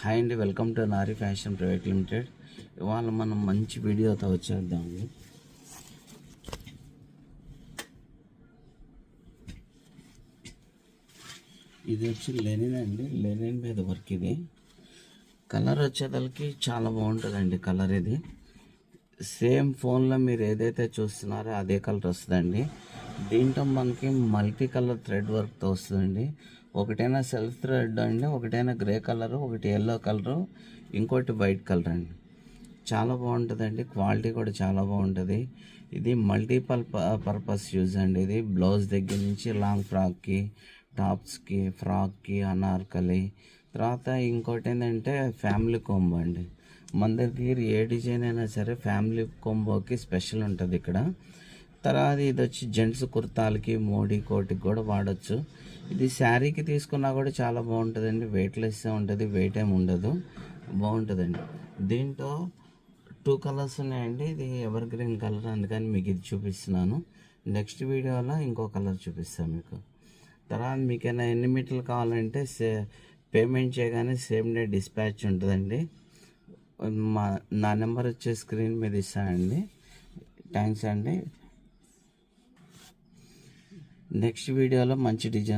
Hi అండి, welcome to Nari fashion private limited. ఇవాళ మనం మంచి వీడియోతో వచ్చేద్దాము. ఇది వచ్చి లెనిన్ అండి, లెనిన్ మీద వర్క్. ఇది కలర్ వచ్చేదలకి చాలా బాగుంటుందండి. కలర్ ఇది సేమ్ ఫోన్లో మీరు ఏదైతే చూస్తున్నారో అదే కలర్ వస్తుందండి. దీంట్లో మనకి మల్టీ కలర్ థ్రెడ్ వర్క్తో వస్తుందండి. ఒకటైనా సెల్ఫ్ థ్రెడ్ అండి, ఒకటైనా గ్రే కలరు, ఒకటి ఎల్లో కలరు, ఇంకోటి వైట్ కలర్ అండి. చాలా బాగుంటుందండి. క్వాలిటీ కూడా చాలా బాగుంటుంది. ఇది మల్టిపల్ పర్పస్ యూజ్ అండి. ఇది బ్లౌజ్ దగ్గర నుంచి లాంగ్ ఫ్రాక్కి, టాప్స్కి, ఫ్రాక్కి, అనార్కలి, తర్వాత ఇంకోటి ఏంటంటే ఫ్యామిలీ కోంబో అండి. మన దగ్గర ఏ డిజైన్ అయినా సరే ఫ్యామిలీ కోంబోకి స్పెషల్ ఉంటుంది ఇక్కడ. తర్వాత ఇది వచ్చి జెంట్స్ కుర్తాలకి, మోడీ కోటికి కూడా వాడచ్చు. ఇది శారీకి తీసుకున్నా కూడా చాలా బాగుంటుందండి. వెయిట్లెస్గా ఉంటుంది, వెయిట్ ఏమి ఉండదు, బాగుంటుందండి. దీంట్లో 2 కలర్స్ ఉన్నాయండి. ఇది ఎవర్ గ్రీన్ కలర్, అందుకని మీకు ఇది చూపిస్తున్నాను. నెక్స్ట్ వీడియోలో ఇంకో కలర్ చూపిస్తాను మీకు. తర్వాత మీకైనా ఎన్ని మీటర్లు కావాలంటే పేమెంట్ చేయగానే సేమ్ డే డిస్పాచ్ ఉంటుందండి. నా నెంబర్ వచ్చే స్క్రీన్ మీద ఇస్తానండి. థ్యాంక్స్ అండి. నెక్స్ట్ వీడియోలో మంచి డిజైన్